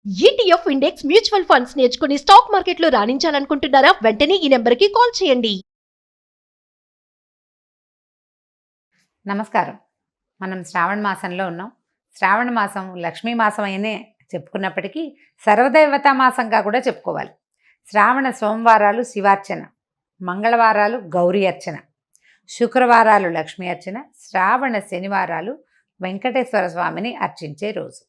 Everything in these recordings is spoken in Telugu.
ఈటీఎఫ్ ఇండెక్స్ మ్యూచువల్ ఫండ్స్ నేర్చుకుని స్టాక్ మార్కెట్లో రాణించాలనుకుంటున్నారా? వెంటనే ఈ నెంబర్కి కాల్ చేయండి. నమస్కారం. మనం శ్రావణ మాసంలో ఉన్నాం. శ్రావణ మాసం లక్ష్మీ మాసం అయినే చెప్పుకున్నప్పటికీ సర్వదేవతా మాసంగా కూడా చెప్పుకోవాలి. శ్రావణ సోమవారాలు శివార్చన, మంగళవారాలు గౌరీ అర్చన, శుక్రవారాలు లక్ష్మీ అర్చన, శ్రావణ శనివారాలు వెంకటేశ్వర స్వామిని అర్చించే రోజు,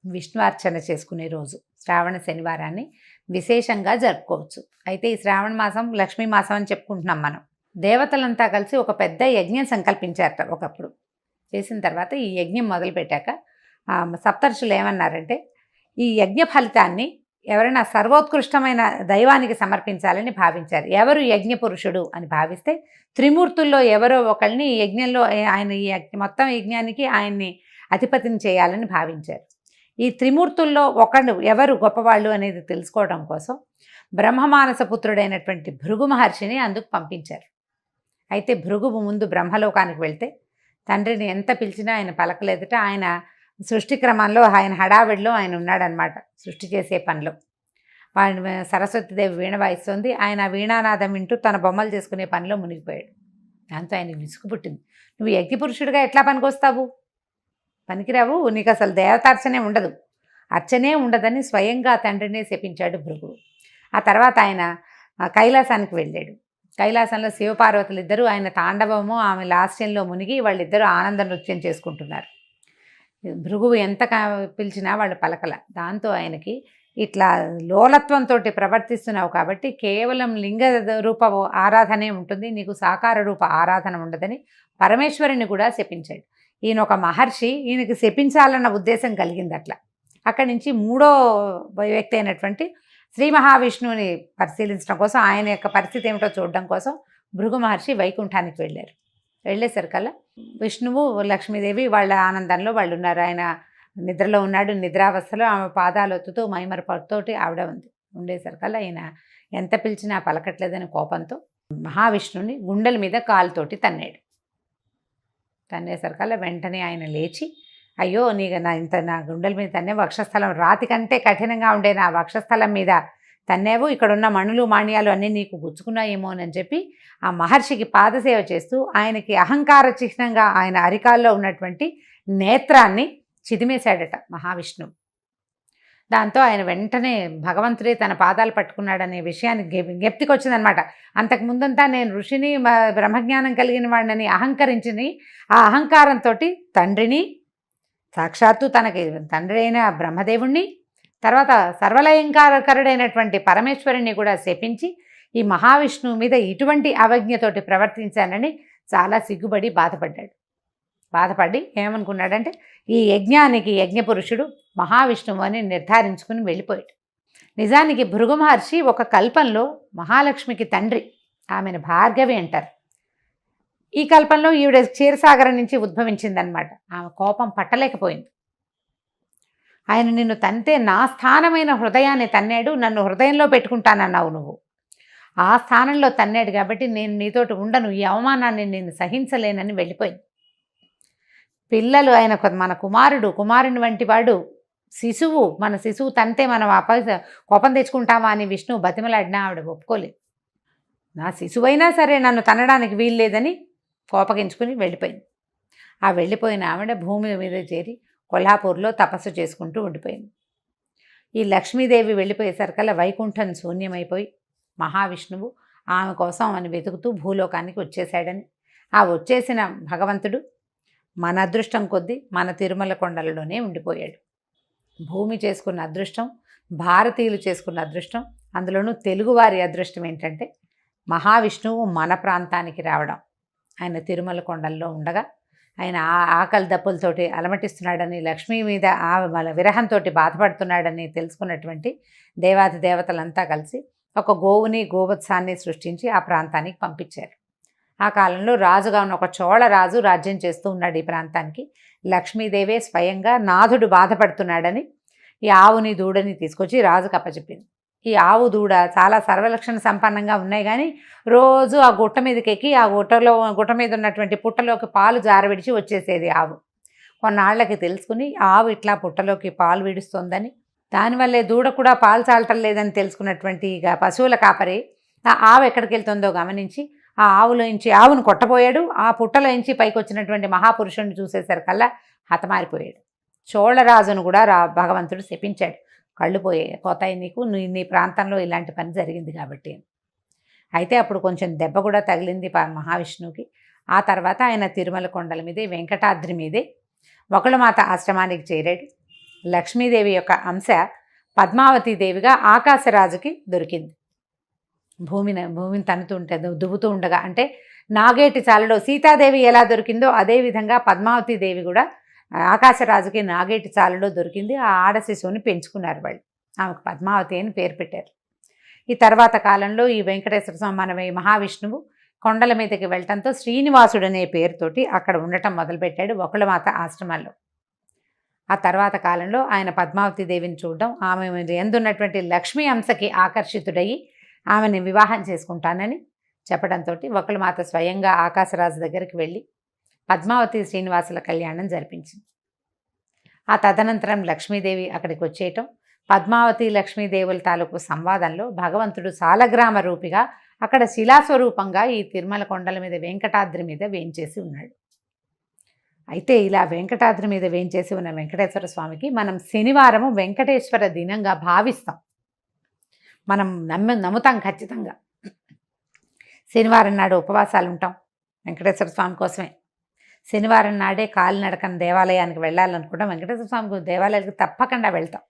విష్ణు అర్చన చేసుకునే రోజు. శ్రావణ శనివారాన్ని విశేషంగా జరుపుకోవచ్చు. అయితే ఈ శ్రావణ మాసం లక్ష్మీ మాసం అని చెప్పుకుంటున్నాం మనం. దేవతలంతా కలిసి ఒక పెద్ద యజ్ఞం సంకల్పించారట ఒకప్పుడు. చేసిన తర్వాత ఈ యజ్ఞం మొదలుపెట్టాక సప్తర్షులు ఏమన్నారంటే, ఈ యజ్ఞ ఫలితాన్ని ఎవరైనా సర్వోత్కృష్టమైన దైవానికి సమర్పించాలని భావించారు. ఎవరు యజ్ఞ పురుషుడు అని భావిస్తే త్రిమూర్తుల్లో ఎవరో ఒకళ్ళని ఈ యజ్ఞంలో ఆయన ఈ మొత్తం యజ్ఞానికి ఆయన్ని అధిపతిని చేయాలని భావించారు. ఈ త్రిమూర్తుల్లో ఒకడు ఎవరు గొప్పవాళ్ళు అనేది తెలుసుకోవడం కోసం బ్రహ్మమానస పుత్రుడైనటువంటి భృగు మహర్షిని అందుకు పంపించారు. అయితే భృగువు ముందు బ్రహ్మలోకానికి వెళ్తే తండ్రిని ఎంత పిలిచినా ఆయన పలకలేదట. ఆయన సృష్టి క్రమంలో ఆయన హడావిడిలో ఆయన ఉన్నాడనమాట. సృష్టి చేసే పనిలో ఆయన సరస్వతీదేవి వీణ వాయిస్తుంది. ఆయన వీణానాదం వింటూ తన బొమ్మలు చేసుకునే పనిలో మునిగిపోయాడు. దాంతో ఆయనకు విసుగు పుట్టింది. నువ్వు యజ్ఞపురుషుడిగా ఎట్లా పనికొస్తావు? పనికిరావు, నీకు అసలు దేవతార్చనే ఉండదు, అర్చనే ఉండదని స్వయంగా తండ్రినే శపించాడు భృగువు. ఆ తర్వాత ఆయన కైలాసానికి వెళ్ళాడు. కైలాసంలో శివపార్వతులు ఇద్దరు ఆయన తాండవము ఆమె లాస్యంలో మునిగి వాళ్ళిద్దరూ ఆనంద నృత్యం చేసుకుంటున్నారు. భృగువు ఎంత పిలిచినా వాళ్ళు పలకల. దాంతో ఆయనకి ఇట్లా లోలత్వంతో ప్రవర్తిస్తున్నావు కాబట్టి కేవలం లింగ రూప ఆరాధనే ఉంటుంది, నీకు సాకార రూప ఆరాధన ఉండదని పరమేశ్వరుని కూడా శపించాడు. ఈయన ఒక మహర్షి, ఈయనకి శపించాలన్న ఉద్దేశం కలిగింది. అట్లా అక్కడి నుంచి మూడో వ్యక్తి అయినటువంటి శ్రీ మహావిష్ణువుని పరిశీలించడం కోసం, ఆయన యొక్క పరిస్థితి ఏమిటో చూడడం కోసం భృగు మహర్షి వైకుంఠానికి వెళ్ళారు. వెళ్ళేసరికల్లా విష్ణువు లక్ష్మీదేవి వాళ్ళ ఆనందంలో వాళ్ళు ఉన్నారు. ఆయన నిద్రలో ఉన్నాడు. నిద్రావస్థలో ఆమె పాదాలు ఒత్తుతూ మైమరపడుతోటి ఆవిడ ఉండేసరికల్లా ఆయన ఎంత పిలిచినా పలకట్లేదని కోపంతో మహావిష్ణువుని గుండెల మీద కాలుతోటి తన్నాడు. తన్నేసరికల్లా వెంటనే ఆయన లేచి, అయ్యో నా గుండెల మీద తన్నే, వక్షస్థలం రాతి కంటే కఠినంగా ఉండే నా వక్షస్థలం మీద తన్నేవు, ఇక్కడున్న మణులు మాణ్యాలు అన్నీ నీకు గుచ్చుకున్నాయేమో అని చెప్పి ఆ మహర్షికి పాదసేవ చేస్తూ ఆయనకి అహంకార చిహ్నంగా ఆయన అరికాల్లో ఉన్నటువంటి నేత్రాన్ని చిదిమేశాడట మహావిష్ణువు. దాంతో ఆయన వెంటనే భగవంతుడే తన పాదాలు పట్టుకున్నాడనే విషయాన్ని జ్ఞప్తికి వచ్చిందనమాట. అంతకుముందంతా నేను ఋషిని, బ్రహ్మజ్ఞానం కలిగిన వాడిని అహంకరించిని, ఆ అహంకారంతో తండ్రిని, సాక్షాత్తు తనకి తండ్రి అయిన బ్రహ్మదేవుణ్ణి, తర్వాత సర్వలయంకారకుడైనటువంటి పరమేశ్వరుణ్ణి కూడా శపించి ఈ మహావిష్ణువు మీద ఇటువంటి అవజ్ఞతోటి ప్రవర్తించానని చాలా సిగ్గుపడి బాధపడి ఏమనుకున్నాడంటే, ఈ యజ్ఞానికి యజ్ఞపురుషుడు మహావిష్ణువు అని నిర్ధారించుకుని వెళ్ళిపోయాడు. నిజానికి భృగు మహర్షి ఒక కల్పంలో మహాలక్ష్మికి తండ్రి, ఆమెను భార్గవి అంటారు. ఈ కల్పంలో ఈవిడ క్షీరసాగరం నుంచి ఉద్భవించిందనమాట. ఆమె కోపం పట్టలేకపోయింది. ఆయన నిన్ను తంతే నా స్థానమైన హృదయాన్ని తన్నాడు, నన్ను హృదయంలో పెట్టుకుంటానన్నావు నువ్వు, ఆ స్థానంలో తన్నాడు కాబట్టి నేను నీతోటి ఉండను, ఈ అవమానాన్ని నేను సహించలేనని వెళ్ళిపోయింది. పిల్లలు ఆయన మన కుమారుని వంటి వాడు శిశువు, మన శిశువు తంతే మనం కోపం తెచ్చుకుంటామా అని విష్ణువు బతిమలాడినా ఆవిడ ఒప్పుకోలేదు. నా శిశువైనా సరే నన్ను తనడానికి వీల్లేదని కోపగించుకుని వెళ్ళిపోయింది. ఆ వెళ్ళిపోయిన ఆవిడ భూమి మీద చేరి కొల్హాపూర్లో తపస్సు చేసుకుంటూ ఉండిపోయింది. ఈ లక్ష్మీదేవి వెళ్ళిపోయేసరికల్లా వైకుంఠం శూన్యమైపోయి మహావిష్ణువు ఆమె కోసం అని వెతుకుతూ భూలోకానికి వచ్చేసాడని, ఆ వచ్చేసిన భగవంతుడు మన అదృష్టం కొద్దీ మన తిరుమల కొండలలోనే ఉండిపోయాడు. భూమి చేసుకున్న అదృష్టం, భారతీయులు చేసుకున్న అదృష్టం, అందులోనూ తెలుగువారి అదృష్టం ఏంటంటే మహావిష్ణువు మన ప్రాంతానికి రావడం. ఆయన తిరుమల కొండల్లో ఉండగా ఆయన ఆకలి దప్పులతోటి అలమటిస్తున్నాడని, లక్ష్మీ మీద విరహంతో బాధపడుతున్నాడని తెలుసుకున్నటువంటి దేవాది దేవతలంతా కలిసి ఒక గోవుని గోవత్సాన్ని సృష్టించి ఆ ప్రాంతానికి పంపించారు. ఆ కాలంలో రాజుగా ఉన్న ఒక చోళ రాజు రాజ్యం చేస్తూ ఉన్నాడు ఈ ప్రాంతానికి. లక్ష్మీదేవే స్వయంగా నాథుడు బాధపడుతున్నాడని ఈ ఆవుని దూడని తీసుకొచ్చి రాజుకు అప్పచెప్పింది. ఈ ఆవు దూడ చాలా సర్వలక్షణ సంపన్నంగా ఉన్నాయి, కానీ రోజు ఆ గుట్ట మీదకి ఎక్కి ఆ గుట్ట మీద ఉన్నటువంటి పుట్టలోకి పాలు జారవిడిచి వచ్చేసేది ఆవు. కొన్నాళ్ళకి తెలుసుకుని ఆవు ఇట్లా పుట్టలోకి పాలు విడుస్తుందని దానివల్లే దూడ కూడా పాలు చాలటం లేదని తెలుసుకున్నటువంటి ఇక పశువుల కాపరి ఆ ఆవు ఎక్కడికి వెళ్తుందో గమనించి ఆ ఆవులోంచి ఆవును కొట్టబోయాడు. ఆ పుట్టలోంచి పైకి వచ్చినటువంటి మహాపురుషుడిని చూసేసరికల్లా హతమారిపోయాడు. చోళరాజును కూడా భగవంతుడు శపించాడు. కళ్ళు పోతాయి నీకు, నీ ప్రాంతంలో ఇలాంటి పని జరిగింది కాబట్టి. అయితే అప్పుడు కొంచెం దెబ్బ కూడా తగిలింది మహావిష్ణువుకి. ఆ తర్వాత ఆయన తిరుమల కొండల మీదే వెంకటాద్రి మీదే వకుళమాత ఆశ్రమానికి చేరాడు. లక్ష్మీదేవి యొక్క అంశ పద్మావతీదేవిగా ఆకాశరాజుకి దొరికింది. భూమిని తన్నుతుంటే దువ్వుతూ ఉండగా, అంటే నాగేటి చాలలో సీతాదేవి ఎలా దొరికిందో అదేవిధంగా పద్మావతీదేవి కూడా ఆకాశరాజుకి నాగేటి చాలలో దొరికింది. ఆ ఆడ శిశువుని పెంచుకున్నారు వాళ్ళు. ఆమెకు పద్మావతి అని పేరు పెట్టారు. ఈ తర్వాత కాలంలో ఈ వెంకటేశ్వర స్వామి మన మహావిష్ణువు కొండల మీదకి వెళ్ళటంతో శ్రీనివాసుడు అనే పేరుతోటి అక్కడ ఉండటం మొదలుపెట్టాడు వకుళమాత ఆశ్రమాల్లో. ఆ తర్వాత కాలంలో ఆయన పద్మావతి దేవిని చూడడం, ఆమె ఎందున్నటువంటి లక్ష్మీ అంశకి ఆకర్షితుడయ్యి ఆమెని వివాహం చేసుకుంటానని చెప్పడంతో వకుళమాత స్వయంగా ఆకాశరాజు దగ్గరికి వెళ్ళి పద్మావతి శ్రీనివాసుల కళ్యాణం జరిపించింది. ఆ తదనంతరం లక్ష్మీదేవి అక్కడికి వచ్చేయటం, పద్మావతి లక్ష్మీదేవుల తాలూకు సంవాదంలో భగవంతుడు సాలగ్రామ రూపిగా అక్కడ శిలాస్వరూపంగా ఈ తిరుమల కొండల మీద వెంకటాద్రి మీద వేంచేసి ఉన్నాడు. అయితే ఇలా వెంకటాద్రి మీద వేంచేసి ఉన్న వెంకటేశ్వర స్వామికి మనం శనివారము వెంకటేశ్వర దినంగా భావిస్తాం. మనం నమ్ముతాం ఖచ్చితంగా. శనివారం నాడు ఉపవాసాలు ఉంటాం వెంకటేశ్వర స్వామి కోసమే. శనివారం నాడే కాలినడకన దేవాలయానికి వెళ్ళాలనుకుంటాం. వెంకటేశ్వర స్వామి దేవాలయానికి తప్పకుండా వెళ్తాం.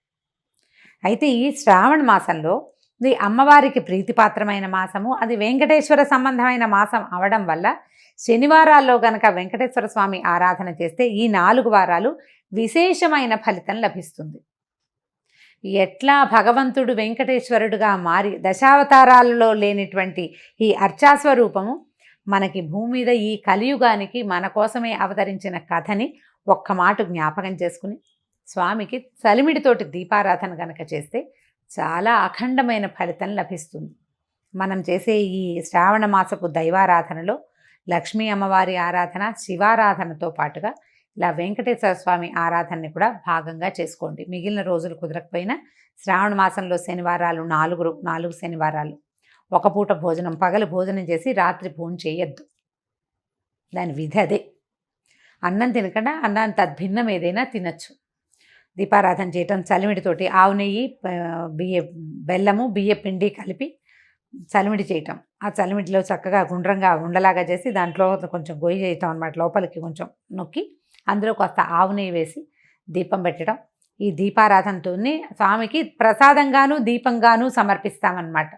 అయితే ఈ శ్రావణ మాసంలో ఇది అమ్మవారికి ప్రీతిపాత్రమైన మాసము, అది వెంకటేశ్వర సంబంధమైన మాసం అవడం వల్ల శనివారాల్లో గనక వెంకటేశ్వర స్వామి ఆరాధన చేస్తే ఈ 4 వారాలు విశేషమైన ఫలితం లభిస్తుంది. ఎట్లా భగవంతుడు వెంకటేశ్వరుడుగా మారి దశావతారాలలో లేనిటువంటి ఈ అర్చాస్వరూపము మనకి భూమి మీద ఈ కలియుగానికి మన కోసమే అవతరించిన కథని ఒక్క మాట జ్ఞాపకం చేసుకుని స్వామికి చలిమిడితోటి దీపారాధన కనుక చేస్తే చాలా అఖండమైన ఫలితం లభిస్తుంది. మనం చేసే ఈ శ్రావణ మాసపు దైవారాధనలో లక్ష్మీ అమ్మవారి ఆరాధన, శివారాధనతో పాటుగా ఇలా వెంకటేశ్వర స్వామి ఆరాధనని కూడా భాగంగా చేసుకోండి. మిగిలిన రోజులు కుదరకపోయినా శ్రావణ మాసంలో శనివారాలు 4 శనివారాలు ఒక పూట భోజనం, పగలు భోజనం చేసి రాత్రి భోజనం చేయొద్దు. దాని విధి అదే. అన్నం తినకుండా అన్నాన్ని తద్భిన్నం ఏదైనా తినచ్చు. దీపారాధన చేయటం చలిమిడితోటి ఆవు నెయ్యి, బెల్లము, బియ్య పిండి కలిపి చలిమిడి చేయటం. ఆ చలిమిడిలో చక్కగా గుండ్రంగా ఉండలాగా చేసి దాంట్లో కొంచెం గొయ్యి చేయటం అన్నమాట. లోపలికి కొంచెం నొక్కి అందులో కాస్త ఆవు నెయ్యి వేసి దీపం పెట్టడం. ఈ దీపారాధనతో స్వామికి ప్రసాదంగాను దీపంగాను సమర్పిస్తామన్నమాట.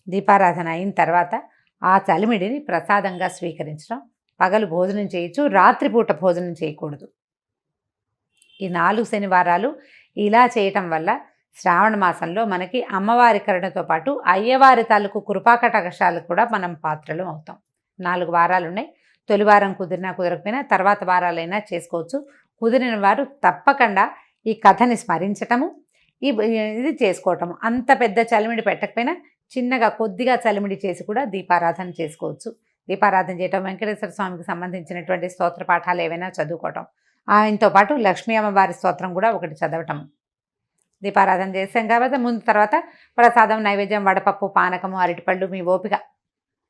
దీపారాధన అయిన తర్వాత ఆ చలిమిడిని ప్రసాదంగా స్వీకరించడం. పగలు భోజనం చేయొచ్చు, రాత్రిపూట భోజనం చేయకూడదు. ఈ 4 శనివారాలు ఇలా చేయటం వల్ల శ్రావణ మాసంలో మనకి అమ్మవారి కరుణతో పాటు అయ్యవారి తాలూకు కృపాకటాక్షాలకు కూడా మనం పాత్రలు అవుతాం. 4 వారాలు ఉన్నాయి. తొలి వారం కుదిరినా కుదరకపోయినా తర్వాత వారాలైనా చేసుకోవచ్చు. కుదిరిన వారు తప్పకుండా ఈ కథని స్మరించటము, ఇది చేసుకోవటము. అంత పెద్ద చలిమిడి పెట్టకపోయినా చిన్నగా కొద్దిగా చలిమిడి చేసి కూడా దీపారాధన చేసుకోవచ్చు. దీపారాధన చేయటం, వెంకటేశ్వర స్వామికి సంబంధించినటువంటి స్తోత్ర పాఠాలు ఏవైనా చదువుకోవటం, ఆయనతో పాటు లక్ష్మీ అమ్మవారి స్తోత్రం కూడా ఒకటి చదవటం. దీపారాధన చేసాం కాబట్టి ముందు తర్వాత ప్రసాదం, నైవేద్యం, వడపప్పు, పానకము, అరటిపళ్ళు, మీ ఓపిక.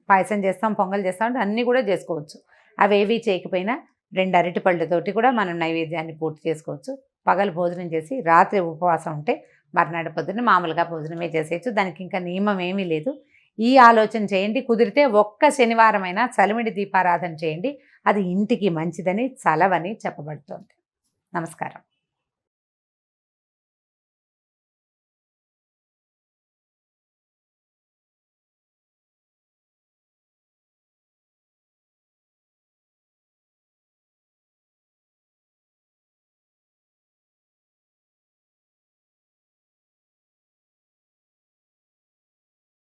పాయసం చేస్తాం, పొంగల్ చేస్తాం అంటే అన్నీ కూడా చేసుకోవచ్చు. అవేవి చేయకపోయినా 2 అరటిపళ్ళతోటి కూడా మనం నైవేద్యాన్ని పూర్తి చేసుకోవచ్చు. పగలు భోజనం చేసి రాత్రి ఉపవాసం ఉంటే మర్నాడు పొద్దున్న మామూలుగా భోజనమే చేసేయచ్చు. దానికి ఇంకా నియమం ఏమీ లేదు. ఈ ఆలోచన చేయండి. కుదిరితే ఒక్క శనివారమైనా చలిమిడి దీపారాధన చేయండి. అది ఇంటికి మంచిదని, చలవని చెప్పబడుతోంది. నమస్కారం.